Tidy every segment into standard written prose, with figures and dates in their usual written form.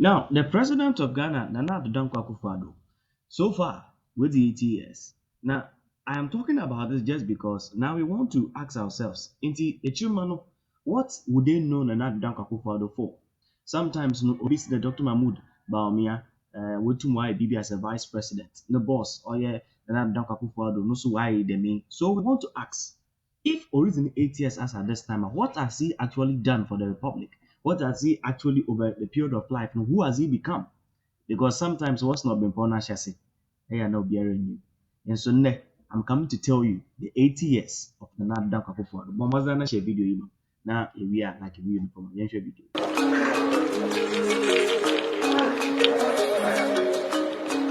Now, the president of Ghana, Nana Addo, so far with the 80 years. Now, I am talking about this just because now we want to ask ourselves, what would they know Nana Addo for? Sometimes, no, obviously, the Dr. Mahmoud Bawumia, with why BB as a vice president, the boss, or yeah, Nana Addo, no, so why they mean. So we want to ask, if originally 8 years as at this time, what has he actually done for the republic? What has he actually over the period of life, and who has he become? Because sometimes what's not been born as hey, I know bearing you. And so ne, I'm coming to tell you the 80 years of the Nana Addo for the Bombazana share video. Now we are like a uniform. Video.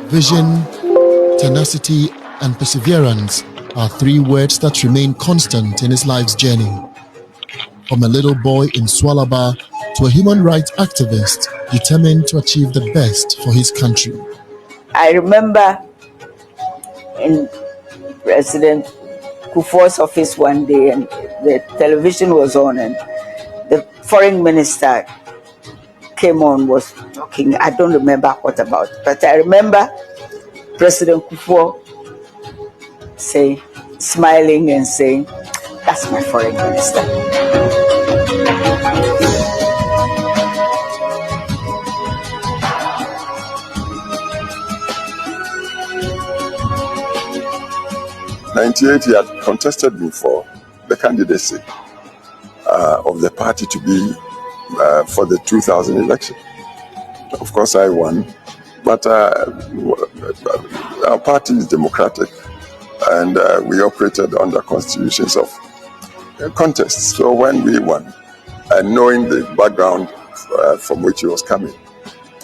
Vision, tenacity, and perseverance are three words that remain constant in his life's journey. From a little boy in Swalaba to a human rights activist determined to achieve the best for his country. I remember in President Kufuor's office one day, and the television was on, and the foreign minister came on, was talking. I don't remember what about, but I remember President Kufuor smiling and saying, "That's my foreign minister." He had contested me for the candidacy of the party to be for the 2000 election. Of course, I won, but our party is democratic, and we operated under constitutions of contests. So when we won, and knowing the background from which he was coming,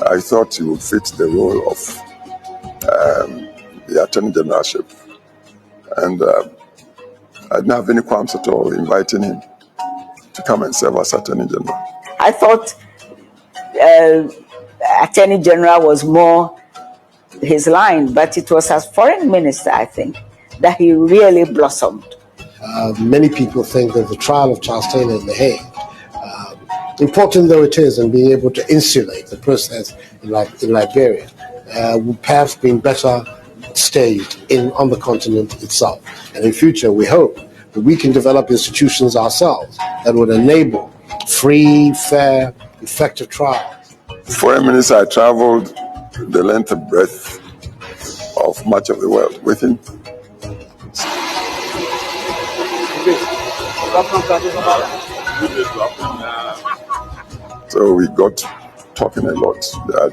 I thought he would fit the role of the Attorney Generalship. And I didn't have any qualms at all inviting him to come and serve as Attorney General. I thought Attorney General was more his line, but it was as Foreign Minister, I think, that he really blossomed. Many people think that the trial of Charles Taylor in The Hague, important though it is in being able to insulate the process in Liberia, would perhaps been better staged on the continent itself. And in future, we hope that we can develop institutions ourselves that would enable free, fair, effective trials. Foreign Minister, I traveled the length and breadth of much of the world with him. So we got talking a lot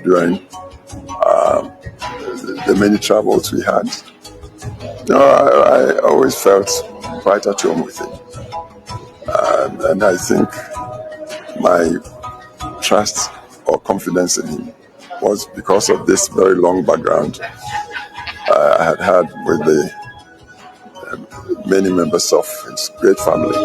during the many travels we had. I always felt quite at home with him. And I think my trust or confidence in him was because of this very long background I had with the many members of his great family.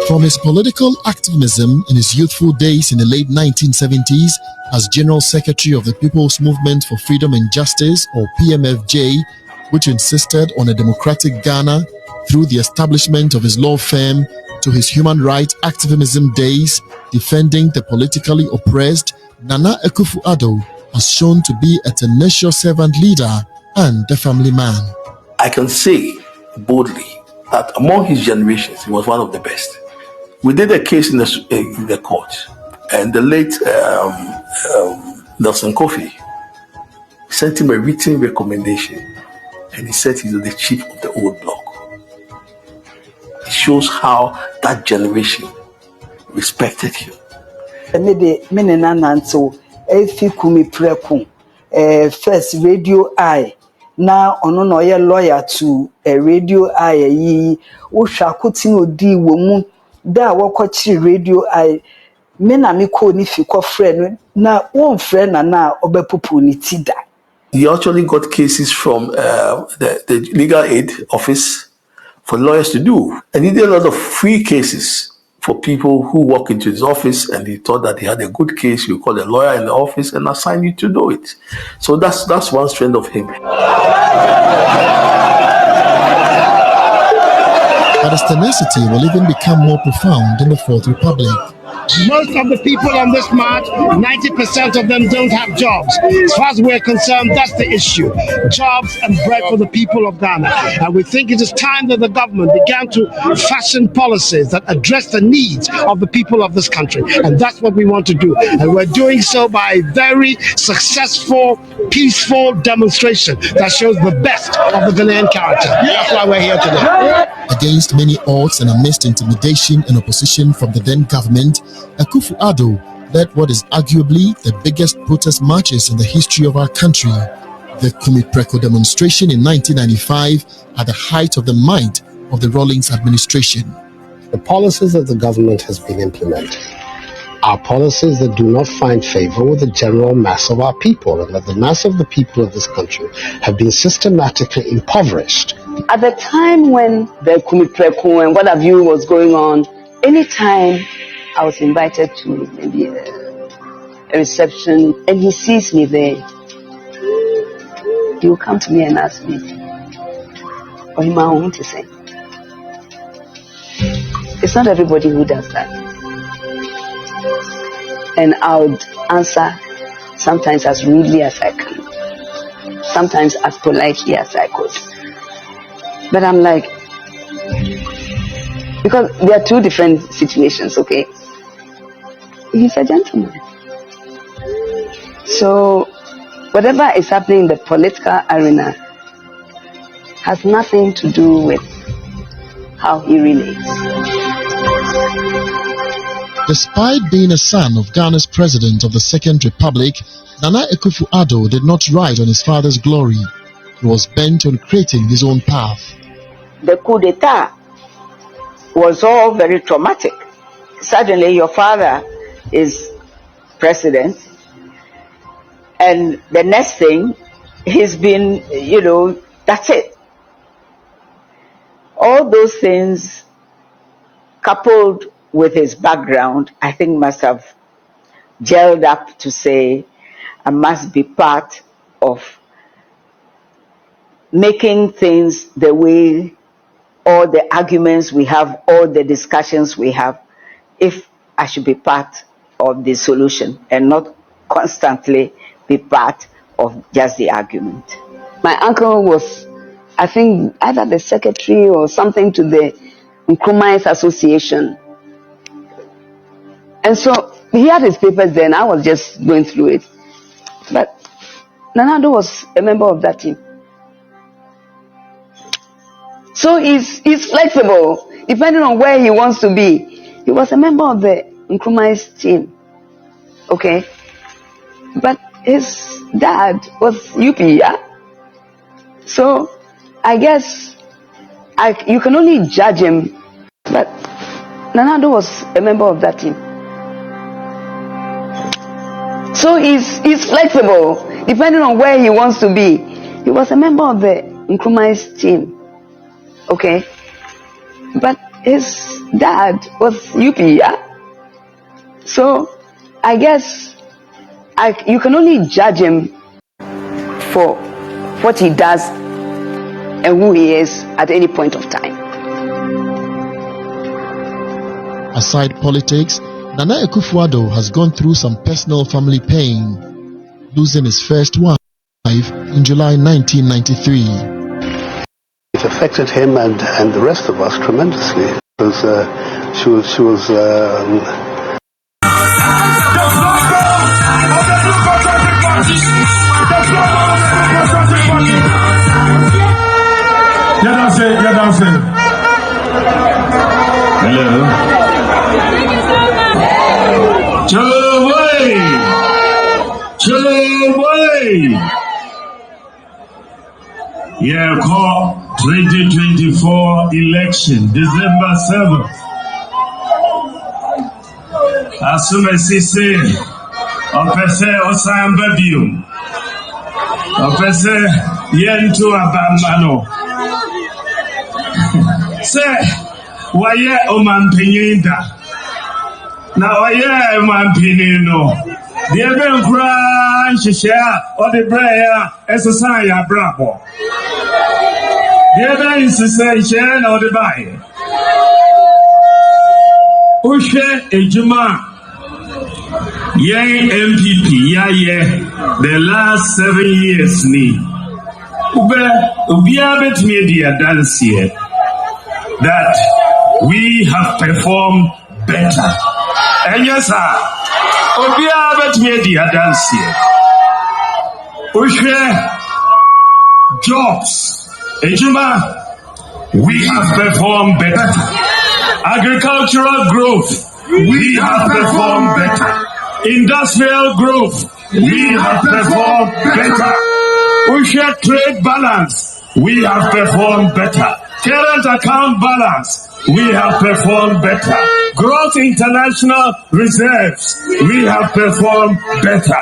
From his political activism in his youthful days in the late 1970s as General Secretary of the People's Movement for Freedom and Justice, or PMFJ, which insisted on a democratic Ghana, through the establishment of his law firm, to his human rights activism days defending the politically oppressed, Nana Addo has shown to be a tenacious servant leader and a family man. I can say boldly that among his generations, he was one of the best. We did a case in the court, and the late Nelson Kofi sent him a written recommendation, and he said he's the chief of the old bloc. It shows how that generation respected him. First Radio I. Now, on a lawyer to a Radio I, Ushakutin Odi woman, that wakochi Radio I. Mena miko ni fiko friend, na one friend na obepupu ni tida. He actually got cases from the legal aid office for lawyers to do. And he did a lot of free cases for people who walk into his office, and he thought that he had a good case. You call a lawyer in the office and assign you to do it. So that's one strength of him. But his tenacity will even become more profound in the Fourth Republic. Most of the people on this march, 90% of them don't have jobs. As far as we're concerned, that's the issue. Jobs and bread for the people of Ghana. And we think it is time that the government began to fashion policies that address the needs of the people of this country. And that's what we want to do. And we're doing so by a very successful, peaceful demonstration that shows the best of the Ghanaian character. That's why we're here today. Against many odds and amidst intimidation and opposition from the then government, Akufo-Addo led what is arguably the biggest protest marches in the history of our country. The Kumipreko demonstration in 1995 at the height of the might of the Rawlings administration. The policies that the government has been implementing are policies that do not find favor with the general mass of our people, and that the mass of the people of this country have been systematically impoverished. At the time when the Kumipreko and what have you was going on, anytime I was invited to maybe a reception and he sees me there, he will come to me and ask me, what am I going to say? It's not everybody who does that. And I would answer sometimes as rudely as I can, sometimes as politely as I could. But I'm like, because there are two different situations, okay? He's a gentleman. So whatever is happening in the political arena has nothing to do with how he relates. Despite being a son of Ghana's president of the Second Republic, Nana Akufo-Addo did not ride on his father's glory. He was bent on creating his own path. The coup d'etat was all very traumatic. Suddenly your father is president, and the next thing he's been, that's it. All those things coupled with his background, I think must have gelled up to say, I must be part of making things the way, all the arguments we have, all the discussions we have, if I should be part of the solution and not constantly be part of just the argument. My uncle was, I think, either the secretary or something to the Nkrumah's Association. And so he had his papers then, I was just going through it. But Nana Addo was a member of that team. So he's flexible, depending on where he wants to be. He was a member of the Nkrumah's team, okay? But his dad was UP, yeah? So I guess you can only judge him, but Nana Addo was a member of that team. So he's flexible, depending on where he wants to be. He was a member of the Nkrumah's team, okay? But his dad was UP, yeah? So I guess you can only judge him for what he does and who he is at any point of time. Aside politics, Nana Akufo-Addo has gone through some personal family pain, losing his first wife in July 1993. It affected him and the rest of us tremendously, because she was Hello. Yeah, call 2024 election, December 7th. As soon as he say, Opese Osambadium, Opese Yentu Abamano. Say, why ye Oman Pinida? Now I am man pinino. The event cry, she share, or the prayer, exercise a bravo. The event is the sensation or the buy. Ushe a juma, Yay MPP, the last 7 years ni. Ubia bet media dance here that we have performed better. And yes, sir, Ubia bet media dance here. We share jobs. Ejuma, we have performed better. Agricultural growth, we have performed better. Industrial growth, we have performed better. We share trade balance, we have performed better. Current account balance, we have performed better. Growth international reserves, we have performed better.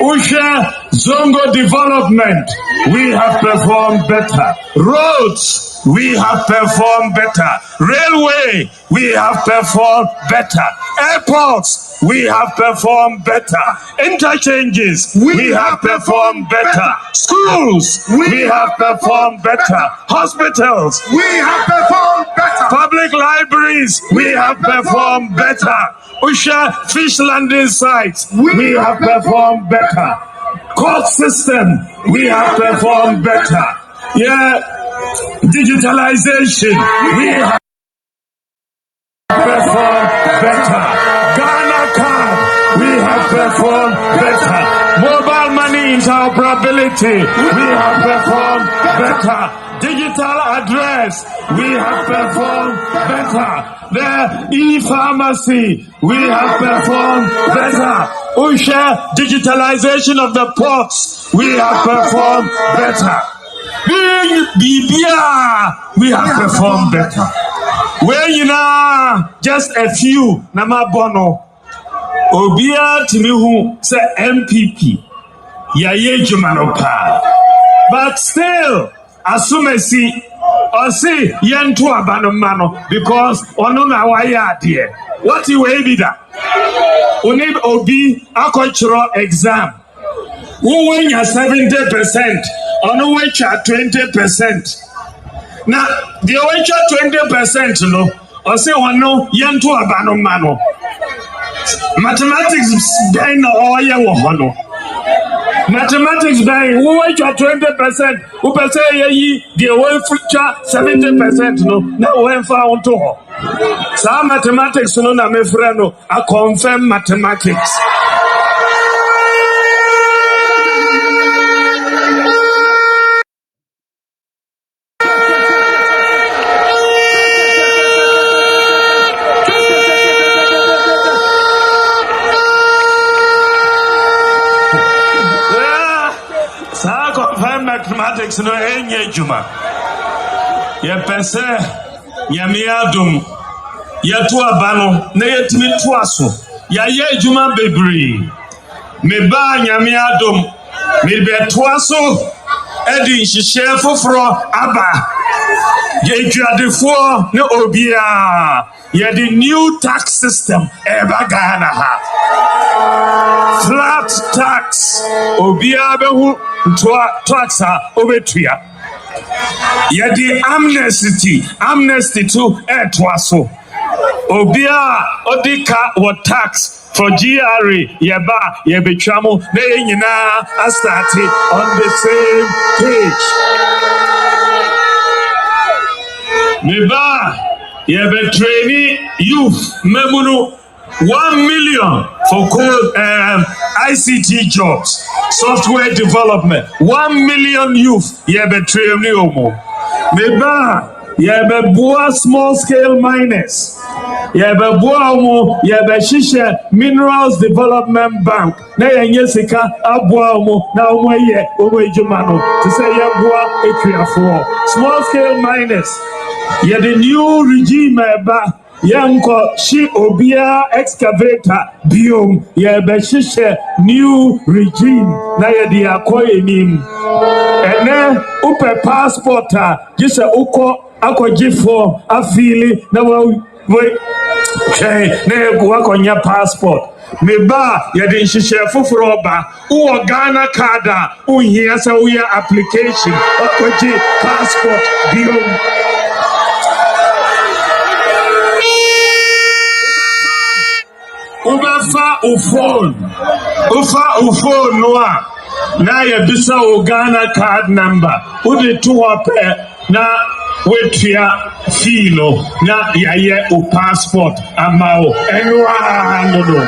Usha Zongo development, we have performed better. Roads, we have performed better. Railway, we have performed better. Airports, we have performed better. Interchanges, we have performed better. Schools, we have performed better. Hospitals, we have performed better. Public libraries, we have performed better. Usha fish landing sites, we have performed better. Court system, we have performed better. Yeah, digitalization, we have performed better. Ghana card, we have performed better. Mobile money interoperability, we have performed better. Digital address, we have performed better. The e-pharmacy, we have performed better. Usha digitalization of the ports, we have performed better. Bibia, we have performed better. Well, you know, just a few. Nama bono. Obia timihu say MPP. Yaye jumanopa. But still, asumesi, or say yentu abanomano because onona waya dear. What you will be that? Only obi agricultural exam. Who win your 70%? On which are 20%. Now, the which are 20%, no, or say one no, yentu abanomano. Mathematics ben or yawohono. Mathematics by who which are 20%, who per se ye the way future 70% no, now when found to her. Some mathematics no na me friend I confirm mathematics. Mathematics no enye juma. Ye pese nyame adom ye to abano na yetimi to aso. Ya ye juma bebre. Me ba nyame adom me be to aso edi nhihye foforo aba. Ye juadefo ne obia. Ye the new tax system eba Ghana ha. Flat tax obia behu taxa obetua. Yedi amnesty to etwaso. Obia odika what tax for GRA yeba yebetwamo na nyina start on the same page. Meba yebetraini youth memunu 1 million for ICT jobs, software development. 1 million youth betray me omo. Meba bua small scale miners. Bua omo shisha minerals development bank. Na yenye sika abua omo na omo ye omo ejumano. To say bua equiafo. Small scale miners. The new regime eba. Yanko shi obia excavator biom beshishe new regime na yedi akoye nim ene upe passporta jise uko akojifo afili na we na wakonya passport meba yedi nshishe fufuro ba uwo Ghana kada unhia sa uya application akoji passport biom. Ufa phone noa. Now you bisa Ghana card number. Udi two up na wetia filo na yaye o passport amao enwa no.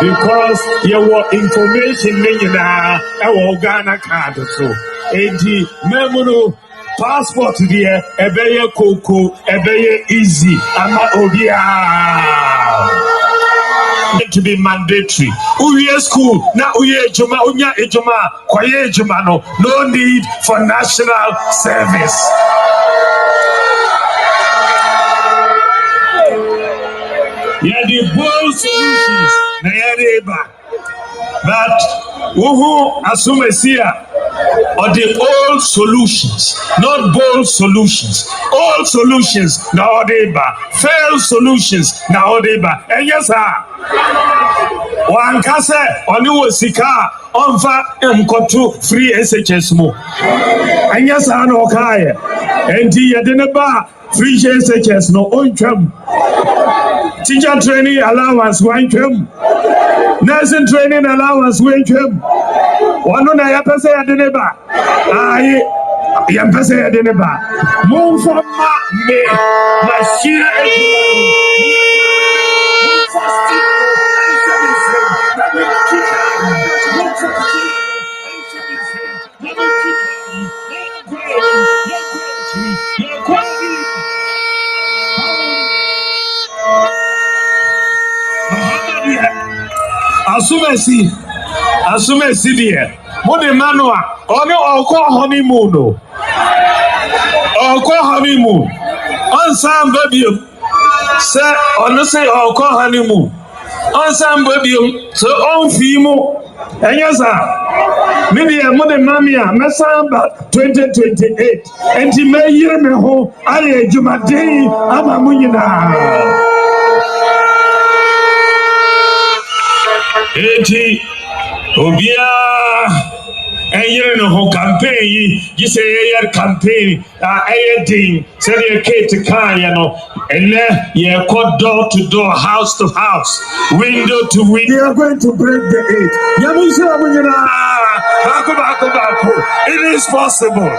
Because your information na our Ghana card so. Edi memono passport there ebeye koko ebeye easy ama obia. To be mandatory. Uye school na uye ejuma unya ejuma kwaye ejuma no need for national service. Yeah, the bold solutions na yadeba. But who assume here or the old solutions, not bold solutions. All solutions na odeba. Failed solutions na odeba. And yes, sir. One kase oni wosika onfa mkotu free SHS mo anya sa na okaye enti yede ne ba free SHS no ontwam teacher training allowance ontwam nursing training allowance ontwam wono na ya pese yede ne ba ayi ya pese yede ne ba mo fo ma me machine Asumesi dear. Mone manua. Oko honeymoon. Oko honeymoon. On some baby. Sir, on say oko honeymoon. On some baby. So on fimo. And yes, sir. Maybe a mother mamia. Masamba 2028. And he may hear me home. I Jumadi. Amamunina. 80 Obia and no whole campaign, you say a campaign, a ding, say a Kate Kayano, and then you called door to door, house to house, window to window. You are going to break the 8. Yamusa, it is possible.